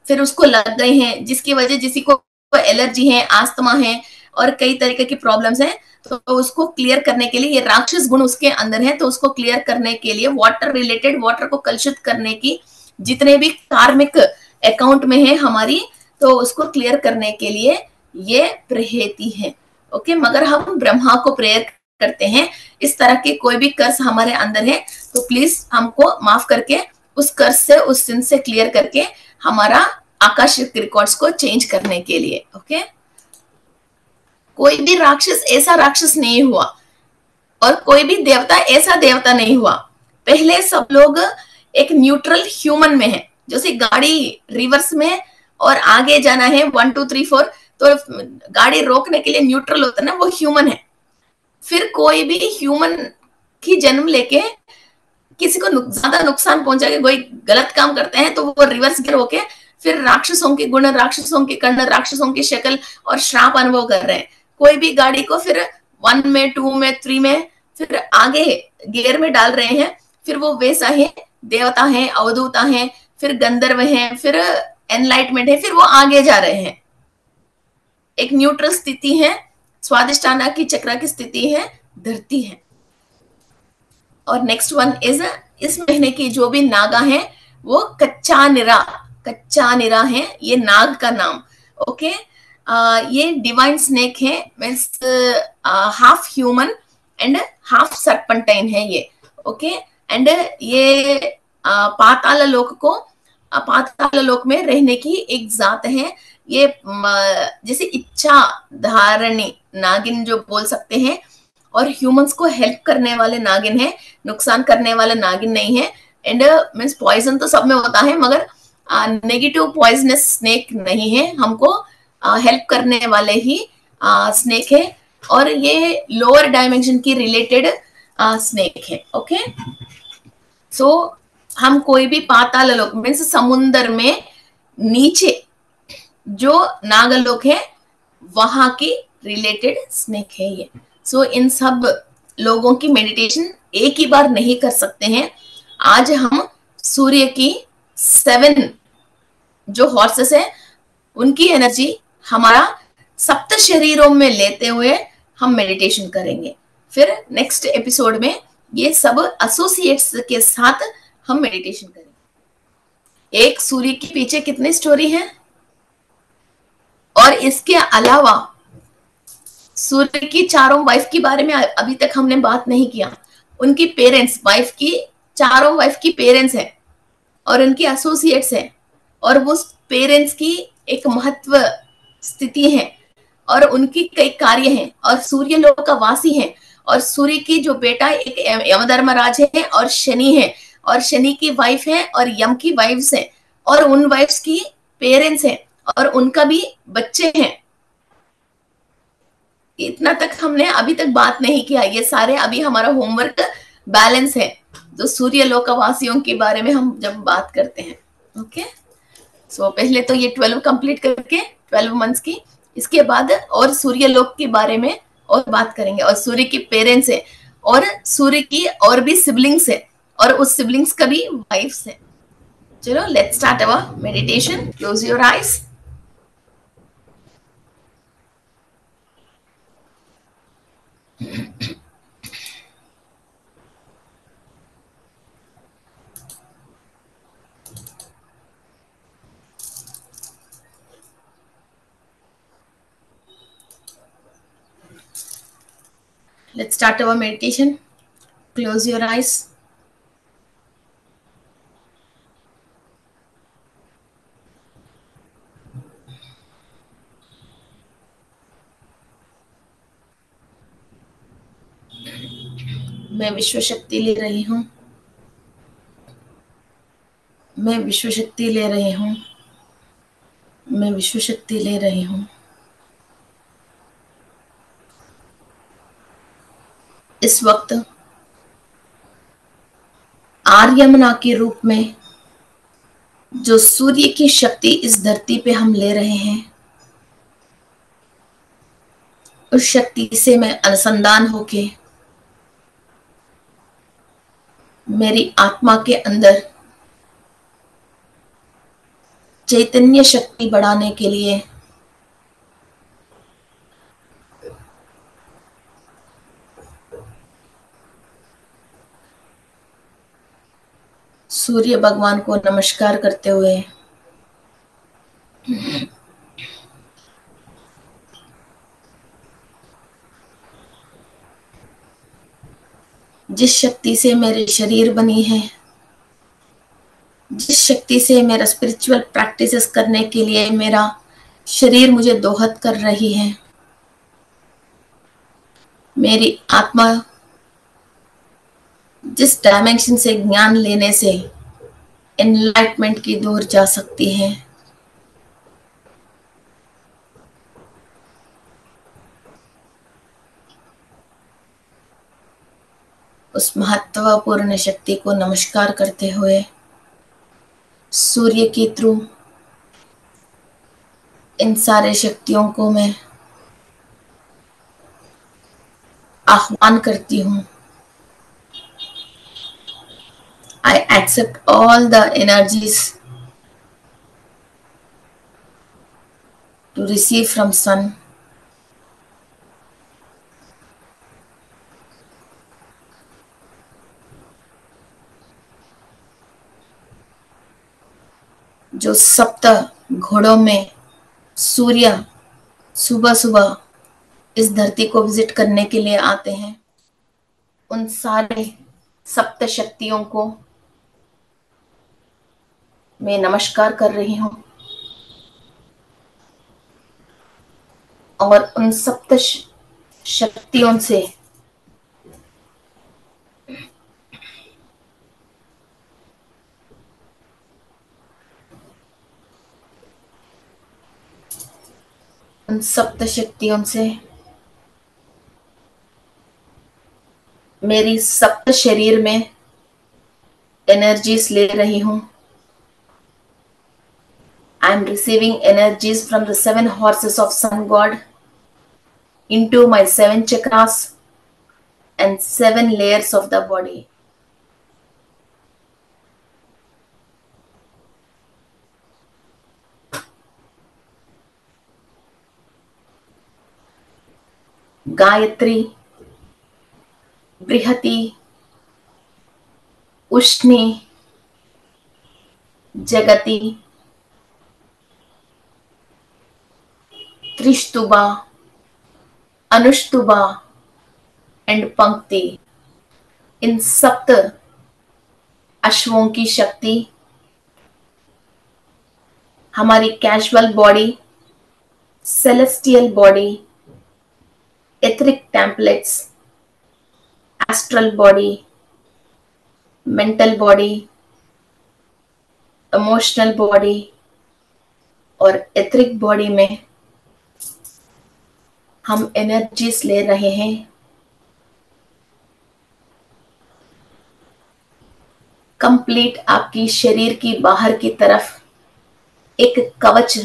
फिर उसको लग गए हैं, जिसकी वजह जिसी को एलर्जी है, आस्थमा है और कई तरीके की प्रॉब्लम्स हैं, तो उसको क्लियर करने के लिए, ये राक्षस गुण उसके अंदर है, तो उसको क्लियर करने के लिए वाटर रिलेटेड, वाटर को कलुषित करने की जितने भी कार्मिक अकाउंट में है हमारी, तो उसको क्लियर करने के लिए ये प्रहेती है। ओके, मगर हम ब्रह्मा को प्रेयर करते हैं, इस तरह के कोई भी कर्ज हमारे अंदर है तो प्लीज हमको माफ करके उस कर्ज से, उस सिन से क्लियर करके हमारा आकाशिक रिकॉर्ड्स को चेंज करने के लिए। ओके, कोई भी राक्षस ऐसा राक्षस नहीं हुआ और कोई भी देवता ऐसा देवता नहीं हुआ। पहले सब लोग एक न्यूट्रल ह्यूमन में है, जैसे गाड़ी रिवर्स में और आगे जाना है 1 2 3 4, तो गाड़ी रोकने के लिए न्यूट्रल होता है ना, वो ह्यूमन है। फिर कोई भी ह्यूमन की जन्म लेके किसी को ज्यादा नुकसान पहुंचा के कोई गलत काम करते हैं तो वो रिवर्स गियर होके फिर राक्षसों के गुण, राक्षसों के कर्ण, राक्षसों की शक्ल और श्राप अनुभव कर रहे हैं। कोई भी गाड़ी को फिर 1 में 2 में 3 में फिर आगे गियर में डाल रहे हैं, फिर वो वैसा है, देवता है, अवधूता है, फिर गंधर्व है, फिर एनलाइटमेंट है, फिर वो आगे जा रहे हैं। एक न्यूट्रल स्थिति है, स्वादिष्टाना की चक्र की स्थिति है, धरती है। और नेक्स्ट वन इज, इस महीने की जो भी नागा है वो कच्चा निरा है, ये नाग का नाम। ओके, ये डिवाइन स्नेक है, means half human and half serpentine है ये। ओके, एंड ये पाताल लोक में रहने की एक जात है। ये जैसे इच्छा धारणी नागिन जो बोल सकते हैं, और ह्यूमंस को हेल्प करने वाले नागिन है, नुकसान करने वाले नागिन नहीं है। एंड मीन्स पॉइजन तो सब में होता है, मगर नेगेटिव पॉइजनस स्नेक नहीं है, हमको हेल्प करने वाले ही स्नेक है, और ये लोअर डायमेंशन की रिलेटेड स्नेक है। ओके, सो हम कोई भी पाताल लोक मीन्स समुन्द्र में नीचे जो नागलोक है वहां की रिलेटेड स्नेक है ये। सो इन सब लोगों की मेडिटेशन एक ही बार नहीं कर सकते हैं। आज हम सूर्य की 7 जो हॉर्सेस है उनकी एनर्जी हमारा सप्त शरीरों में लेते हुए हम मेडिटेशन करेंगे। फिर नेक्स्ट एपिसोड में ये सब एसोसिएट्स के साथ हम मेडिटेशन करेंगे। एक सूर्य के पीछे कितनी स्टोरी है, और इसके अलावा सूर्य की चारों वाइफ के बारे में अभी तक हमने बात नहीं किया। उनकी पेरेंट्स, वाइफ की चारों वाइफ की पेरेंट्स हैं और उनकी एसोसिएट्स हैं, और वो पेरेंट्स की एक महत्व स्थिति है और उनकी कई कार्य हैं, और सूर्य लोक का वासी है, और सूर्य की जो बेटा एक यमधर्मराज है और शनि है, और शनि की वाइफ है और यम की वाइफ्स है, और उन वाइफ्स की पेरेंट्स हैं और उनका भी बच्चे हैं। इतना तक हमने अभी तक बात नहीं किया, ये सारे अभी हमारा होमवर्क बैलेंस है, जो सूर्य लोकवासियों के बारे में हम जब बात करते हैं। ओके, सो पहले तो ये 12 कंप्लीट करके 12 मंथ्स की, इसके बाद और सूर्य लोक के बारे में और बात करेंगे, और सूर्य की पेरेंट्स है और सूर्य की और भी सिबलिंग्स है, और उस सिबलिंग्स का भी वाइफ्स है। चलो let's start our meditation. Close your eyes. Let's start our meditation. Close your eyes. मैं विश्व शक्ति ले रही हूँ। मैं विश्व शक्ति ले रही हूँ। मैं विश्व शक्ति ले रही हूँ। इस वक्त आर्यमना के रूप में जो सूर्य की शक्ति इस धरती पे हम ले रहे हैं, उस शक्ति से मैं अनुसंधान होके मेरी आत्मा के अंदर चैतन्य शक्ति बढ़ाने के लिए सूर्य भगवान को नमस्कार करते हुए जिस शक्ति से मेरे शरीर बनी है, जिस शक्ति से मेरा स्पिरिचुअल प्रैक्टिसेस करने के लिए मेरा शरीर मुझे दोहत कर रही है, मेरी आत्मा जिस डायमेंशन से ज्ञान लेने से एनलाइटमेंट की दूर जा सकती है, उस महत्वपूर्ण शक्ति को नमस्कार करते हुए सूर्य के थ्रू इन सारे शक्तियों को मैं आह्वान करती हूँ। I accept all the energies to receive from sun. जो सप्त घोड़ों में सूर्य सुबह सुबह इस धरती को विजिट करने के लिए आते हैं, उन सारे सप्त शक्तियों को मैं नमस्कार कर रही हूँ और उन सप्त शक्तियों से मेरी सप्त शरीर में एनर्जीज ले रही हूँ। I am receiving energies from the 7 horses of Sun God into my 7 chakras and 7 layers of the body. Gayatri, बृहति, उष्णी, जगति, त्रिस्तुबा, अनुस्तुबा एंड पंक्ति, इन सप्त अश्वों की शक्ति हमारी casual body, celestial body, etheric templates, astral body, mental body, emotional body और etheric body में हम energies ले रहे हैं। कंप्लीट आपकी शरीर की बाहर की तरफ एक कवच,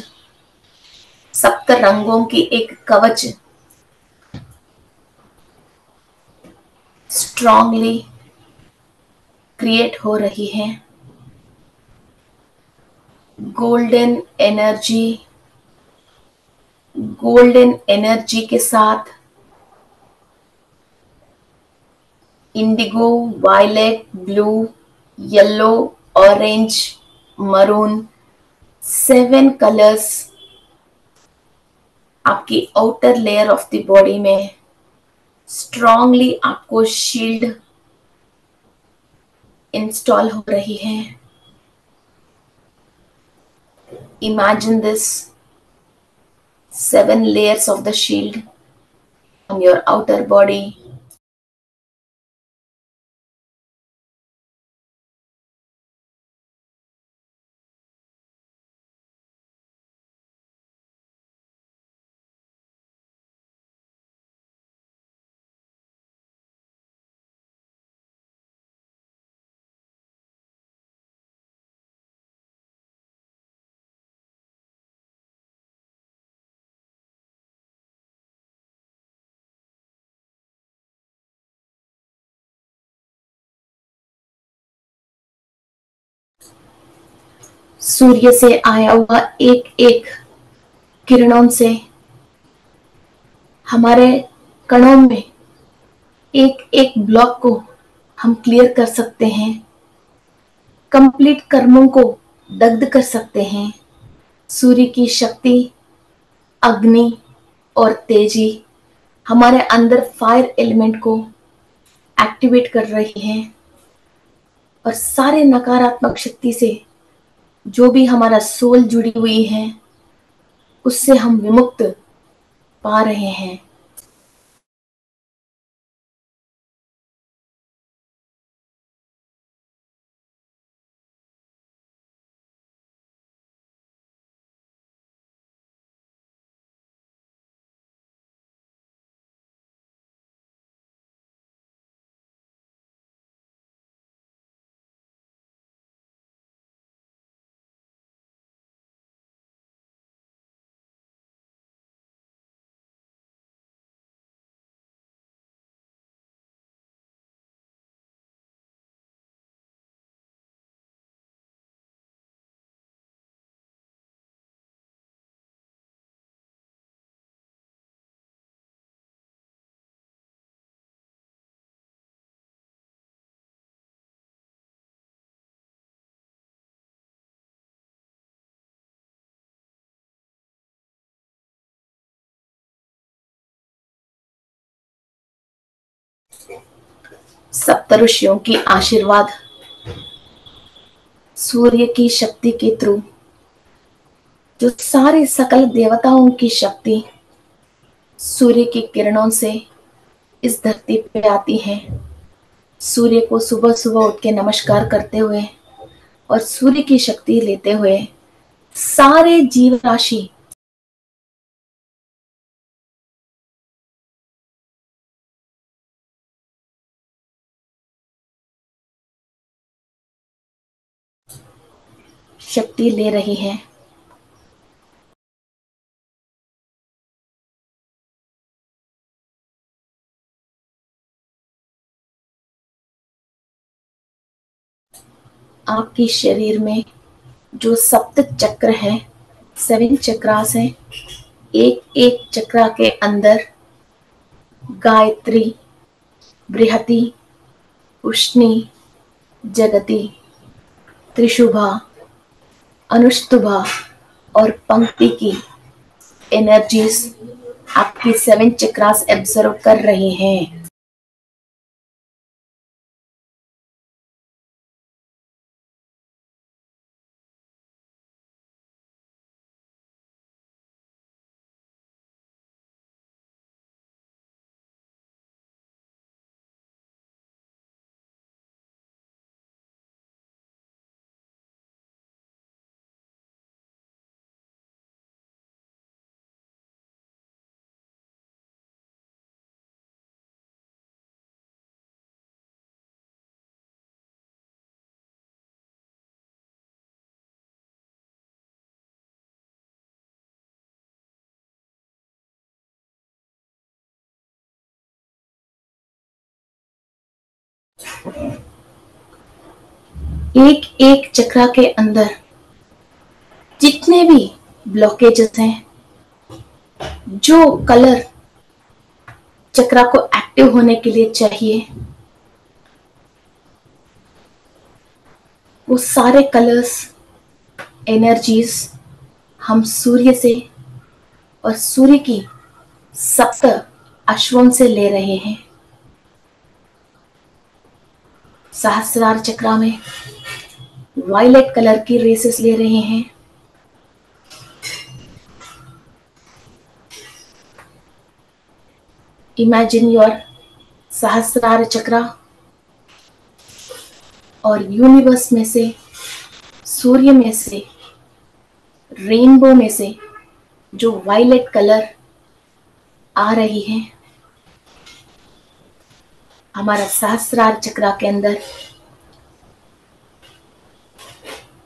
सप्त रंगों की एक कवच स्ट्रांगली क्रिएट हो रही है। गोल्डन एनर्जी के साथ indigo, violet, blue, yellow, orange, maroon 7 colours आपकी outer layer of the body में स्ट्रांगली आपको शील्ड इंस्टॉल हो रही है। Imagine this 7 layers of the shield on your outer body. सूर्य से आया हुआ एक एक किरणों से हमारे कणों में एक एक ब्लॉक को हम क्लियर कर सकते हैं, कंप्लीट कर्मों को दग्ध कर सकते हैं। सूर्य की शक्ति, अग्नि और तेजी हमारे अंदर फायर एलिमेंट को एक्टिवेट कर रही है और सारे नकारात्मक शक्ति से जो भी हमारा सोल जुड़ी हुई है उससे हम विमुक्त पा रहे हैं। सप्तऋषियों की आशीर्वाद, सूर्य की शक्ति के थ्रू जो सारे सकल देवताओं की शक्ति सूर्य की किरणों से इस धरती पे आती है। सूर्य को सुबह सुबह उठ के नमस्कार करते हुए और सूर्य की शक्ति लेते हुए सारे जीव राशि शक्ति ले रही है। आपके शरीर में जो सप्त चक्र है, 7 चक्रास है, एक एक चक्रा के अंदर गायत्री, बृहति, उष्णी, जगति, त्रिशुभा, अनुष्टुभा और पंक्ति की एनर्जीज आपकी 7 चक्रास एब्जॉर्व कर रही हैं। एक एक चक्रा के अंदर जितने भी ब्लॉकेजेस हैं, जो कलर चक्रा को एक्टिव होने के लिए चाहिए, वो सारे कलर्स, एनर्जीज हम सूर्य से और सूर्य की सप्त अश्वों से ले रहे हैं। सहस्रार चक्र में वायलेट कलर की रेसेस ले रहे हैं। इमेजिन योर सहस्रार चक्र और यूनिवर्स में से, सूर्य में से, रेनबो में से जो वायलेट कलर आ रही है, हमारा सहस्रार चक्र के अंदर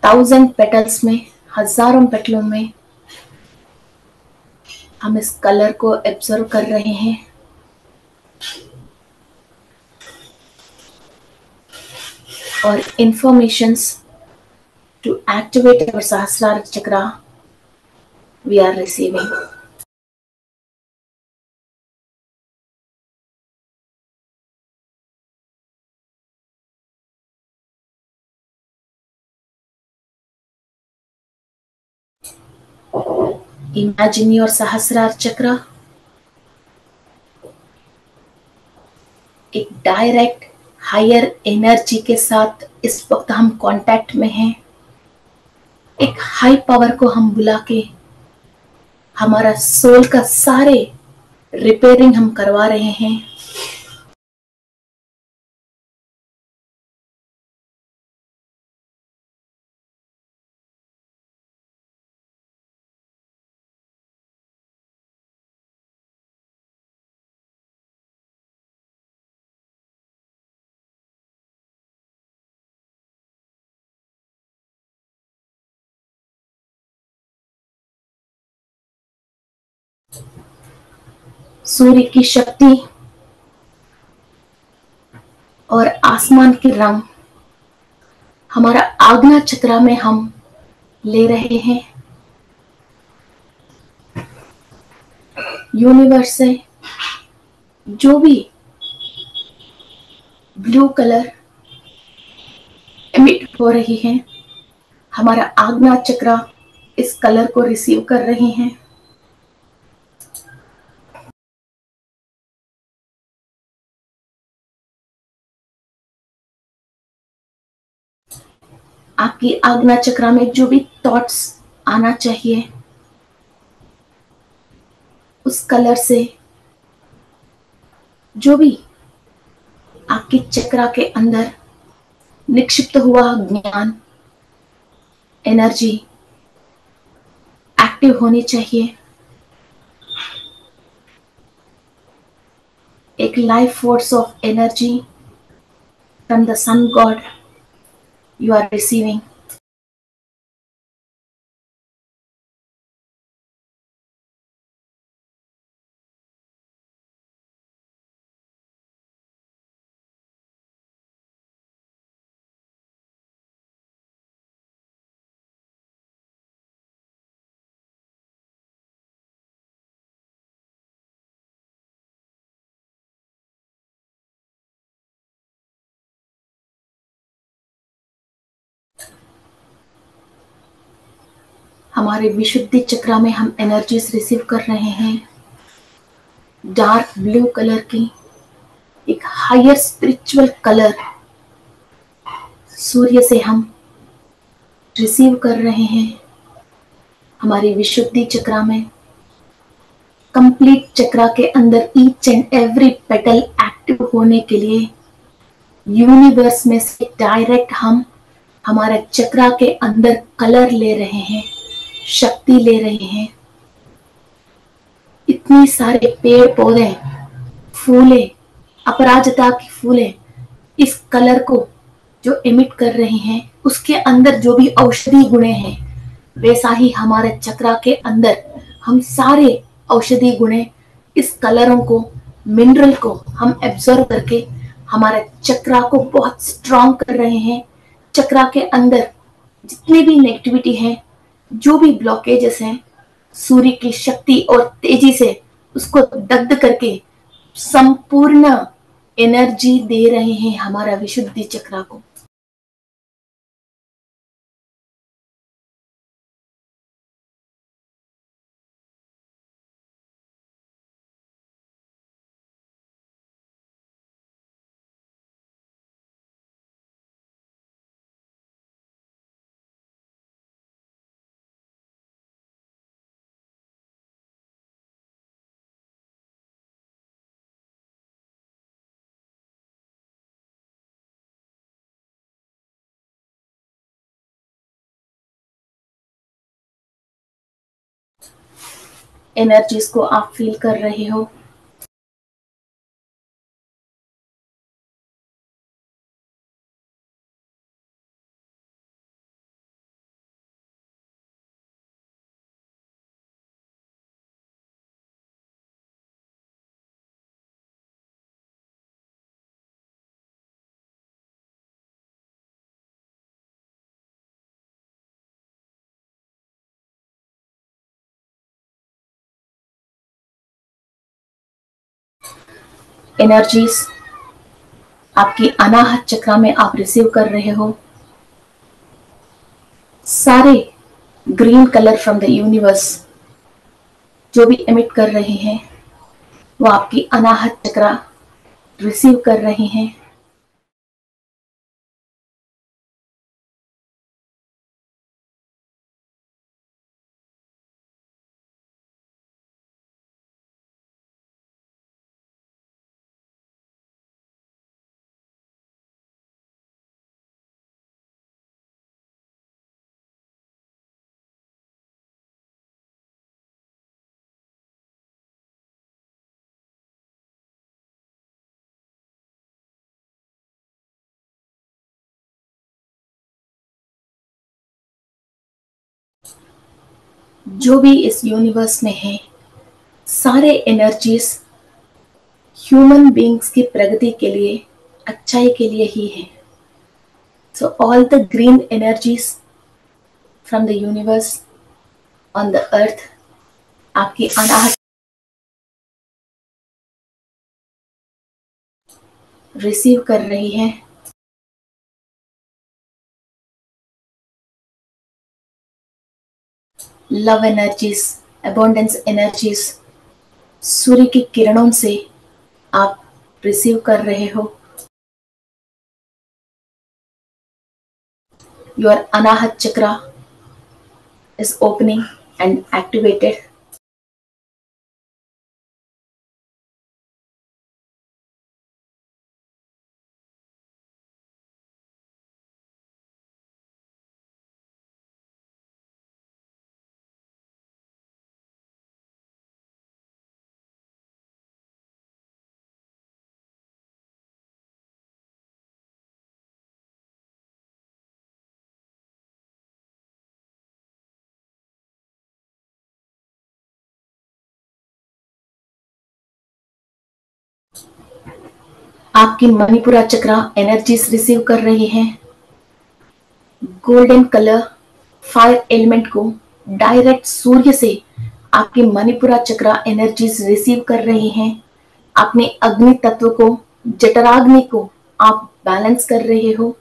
1000 पेटल्स में, हजारों पेटलों में हम इस कलर को एब्जॉर्व कर रहे हैं। और इंफॉर्मेशंस टू एक्टिवेट our सहस्रार चक्र we are receiving. Imagine your सहस्रार चक्र एक डायरेक्ट हायर एनर्जी के साथ इस वक्त हम कांटेक्ट में हैं। एक हाई पावर को हम बुला के हमारा सोल का सारे रिपेयरिंग हम करवा रहे हैं। सूर्य की शक्ति और आसमान के रंग हमारा आज्ञा चक्र में हम ले रहे हैं। यूनिवर्स से जो भी ब्लू कलर एमिट हो रही है, हमारा आज्ञा चक्र इस कलर को रिसीव कर रहे हैं। आपकी आज्ञा चक्र में जो भी थॉट्स आना चाहिए, उस कलर से जो भी आपके चक्र के अंदर निक्षिप्त हुआ ज्ञान, एनर्जी एक्टिव होनी चाहिए। एक life force of energy from the sun god you are receiving. हमारे विशुद्धि चक्र में हम एनर्जीज रिसीव कर रहे हैं। डार्क ब्लू कलर की एक हायर स्पिरिचुअल कलर सूर्य से हम रिसीव कर रहे हैं। हमारी विशुद्धि चक्र में कंप्लीट चक्र के अंदर each and every petal active होने के लिए यूनिवर्स में से डायरेक्ट हम हमारे चक्र के अंदर कलर ले रहे हैं, शक्ति ले रहे हैं। इतनी सारे पेड़ पौधे, फूले, अपराजिता की फूले इस कलर को जो इमिट कर रहे हैं, उसके अंदर जो भी औषधि गुणे हैं, वैसा ही हमारे चक्र के अंदर हम सारे औषधि गुणे इस कलरों को, मिनरल को हम एब्जॉर्व करके हमारे चक्र को बहुत स्ट्रांग कर रहे हैं। चक्र के अंदर जितनी भी नेगेटिविटी है, जो भी ब्लॉकेजेस हैं, सूर्य की शक्ति और तेजी से उसको दग्ध करके संपूर्ण एनर्जी दे रहे हैं हमारा विशुद्धि चक्र को। एनर्जीज को आप फील कर रहे हो। एनर्जीज आपकी अनाहत चक्र में आप रिसीव कर रहे हो। सारे green colour from the universe जो भी एमिट कर रहे हैं वो आपकी अनाहत चक्र रिसीव कर रहे हैं। जो भी इस यूनिवर्स में है सारे एनर्जीज ह्यूमन बीइंग्स की प्रगति के लिए, अच्छाई के लिए ही है। So all the green energies from the universe on the earth आपकी अनाहत रिसीव कर रही है। लव एनर्जीज, अबंडेंस एनर्जीज सूर्य की किरणों से आप रिसीव कर रहे हो। योर अनाहत चक्र is opening and activated. आपकी मणिपुरा चक्र एनर्जीज रिसीव कर रही है। गोल्डन कलर फायर एलिमेंट को डायरेक्ट सूर्य से आपकी मणिपुरा चक्र एनर्जीज रिसीव कर रही हैं। अपने अग्नि तत्व को, जठराग्नि को आप बैलेंस कर रहे हो।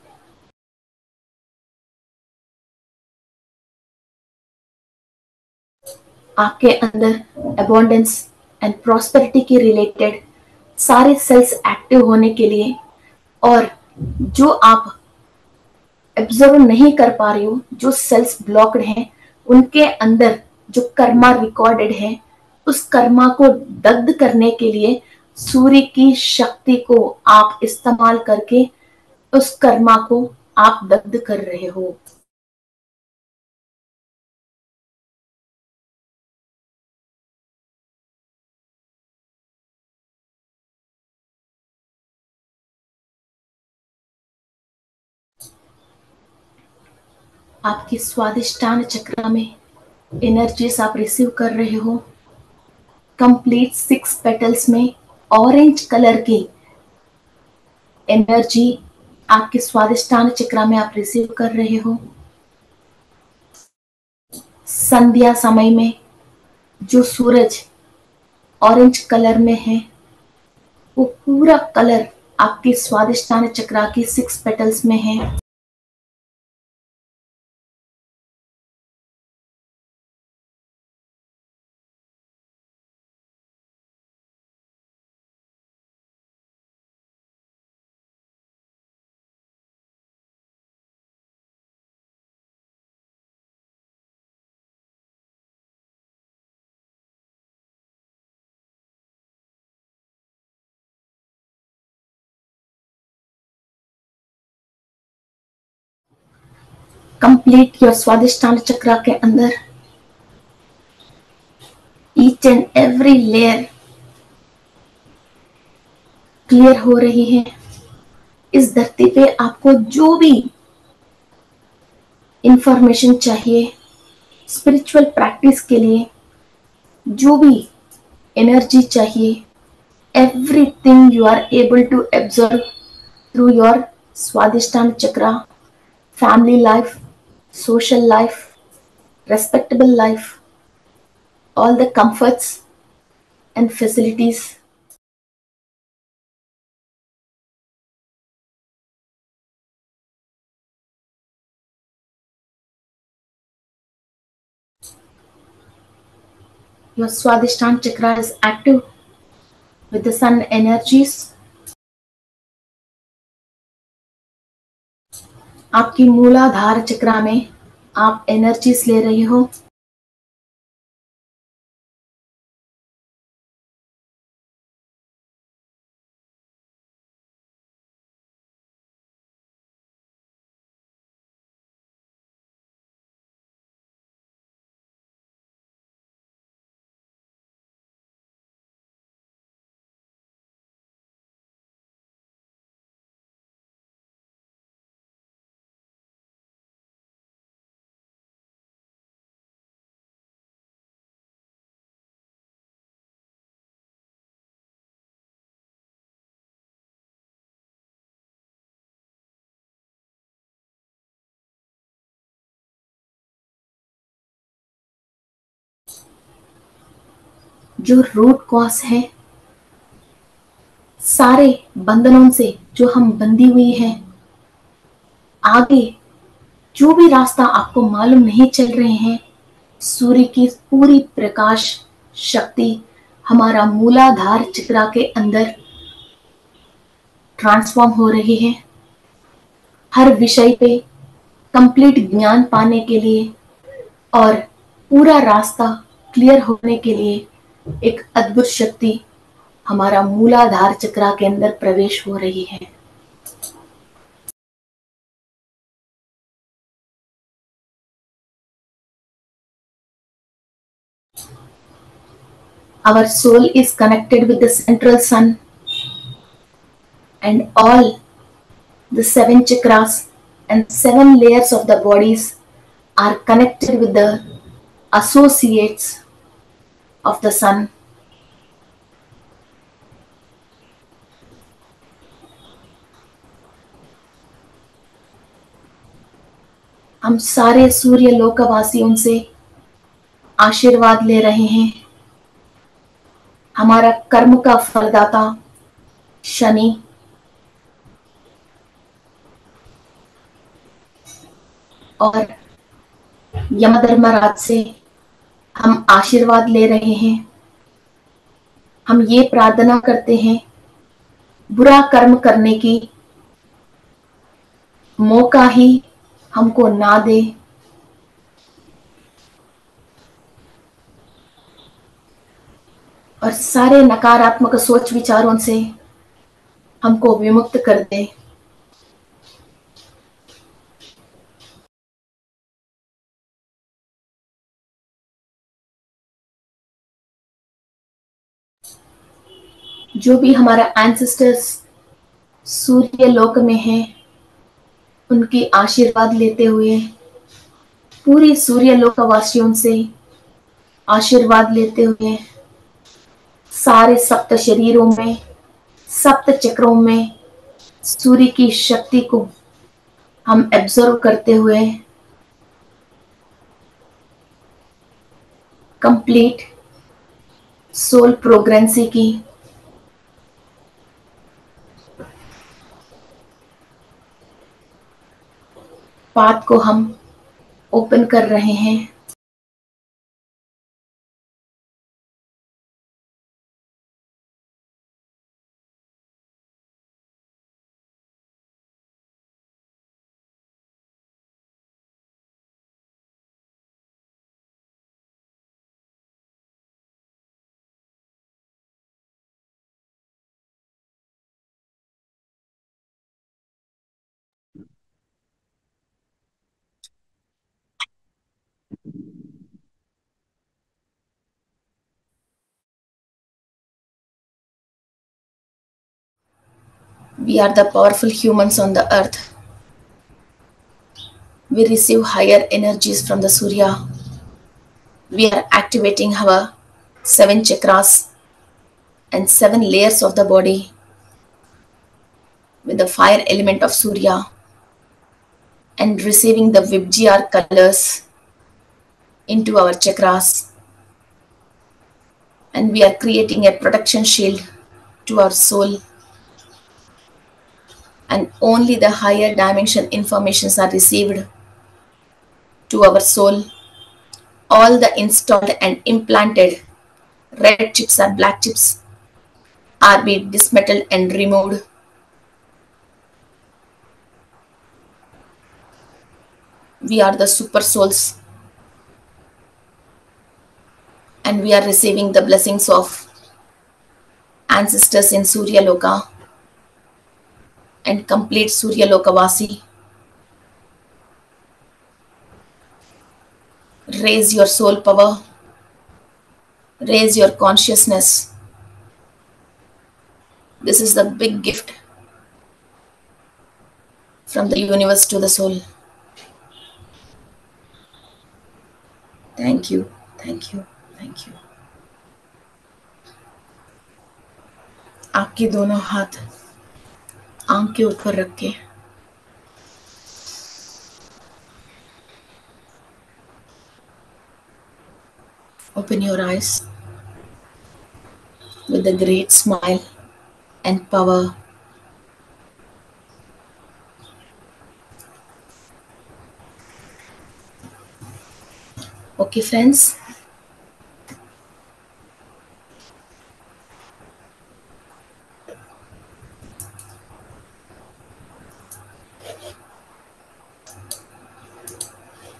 आपके अंदर अबंडेंस एंड प्रॉस्पेरिटी के रिलेटेड सारे सेल्स एक्टिव होने के लिए, और जो आप ऑब्जर्व नहीं कर पा रही हो, जो सेल्स ब्लॉक्ड हैं, उनके अंदर जो कर्मा रिकॉर्डेड है, उस कर्मा को दग्ध करने के लिए सूर्य की शक्ति को आप इस्तेमाल करके उस कर्मा को आप दग्ध कर रहे हो। आपकी स्वादिष्टान चक्र में एनर्जीज आप रिसीव कर रहे हो। कंप्लीट 6 पेटल्स में ऑरेंज कलर की एनर्जी आपके स्वादिष्टान चक्र में आप रिसीव कर रहे हो। संध्या समय में जो सूरज ऑरेंज कलर में है, वो पूरा कलर आपके स्वादिष्टान चक्र की 6 पेटल्स में है। कंप्लीट योर स्वादिष्टान चक्र के अंदर each and every layer clear हो रही है। इस धरती पे आपको जो भी इंफॉर्मेशन चाहिए स्पिरिचुअल प्रैक्टिस के लिए, जो भी एनर्जी चाहिए, everything you are able to observe through your Swadhisthana chakra, family life, social life, respectable life, all the comforts and facilities. Your Swadhisthana chakra is active with the sun energies. आपकी मूलाधार चक्रा में आप energies ले रहे हो। जो root cause है सारे बंधनों से जो हम बंधी हुई हैं, आगे जो भी रास्ता आपको मालूम नहीं चल रहे हैं, सूर्य की पूरी प्रकाश शक्ति हमारा मूलाधार चक्रा के अंदर ट्रांसफॉर्म हो रही है। हर विषय पे कंप्लीट ज्ञान पाने के लिए और पूरा रास्ता क्लियर होने के लिए एक अद्भुत शक्ति हमारा मूलाधार चक्रा के अंदर प्रवेश हो रही है। Our soul is connected with the central sun and all the seven chakras and seven layers of the bodies are connected with the associates of the sun. हम सारे सूर्य लोकवासियों से आशीर्वाद ले रहे हैं। हमारा कर्म का फलदाता शनि और यमधर्मराज से हम आशीर्वाद ले रहे हैं। हम ये प्रार्थना करते हैं बुरा कर्म करने की मौका ही हमको ना दे और सारे नकारात्मक सोच विचारों से हमको विमुक्त कर दे। जो भी हमारा एंसेस्टर्स सूर्य लोक में हैं, उनकी आशीर्वाद लेते हुए पूरी सूर्य लोकवासियों से आशीर्वाद लेते हुए सारे सप्त शरीरों में, सप्त चक्रों में सूर्य की शक्ति को हम एब्जॉर्व करते हुए कंप्लीट सोल प्रोग्रेंसी की पाथ को हम ओपन कर रहे हैं। We are the powerful humans on the earth. We receive higher energies from the Surya. We are activating our 7 chakras and 7 layers of the body with the fire element of Surya and receiving the Vibgr colors into our chakras. And we are creating a protection shield to our soul. And only the higher dimension informations are received to our soul. All the installed and implanted red chips or black chips are being dismantled and removed. We are the super souls and we are receiving the blessings of ancestors in Surya Loka and complete Surya Lokavasi. Raise your soul power, raise your consciousness. This is the big gift from the universe to the soul. Thank you, thank you, thank you. आपके दोनों हाथ आंख के ऊपर रख के open your eyes with a great smile and power. Okay, friends.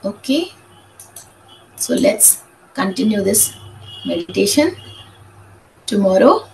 Okay, so let's continue this meditation tomorrow.